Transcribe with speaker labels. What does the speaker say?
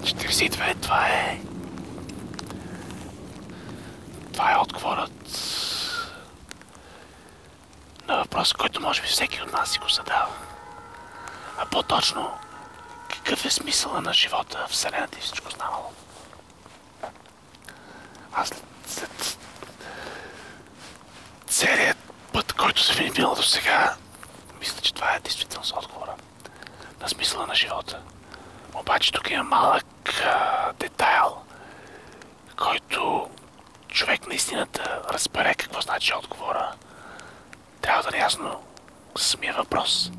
Speaker 1: 42, това е отговорът на въпрос, който може би всеки от нас си го задава. А по-точно, какъв е смисъла на живота, Вселената и всичко останало? Аз след целият път, който съм минал до сега, мисля, че това е действително с отговора на смисъла на живота. Обаче тук има малък детайл, който човек наистина да разбере какво значи отговора. Трябва да е ясно самия въпрос.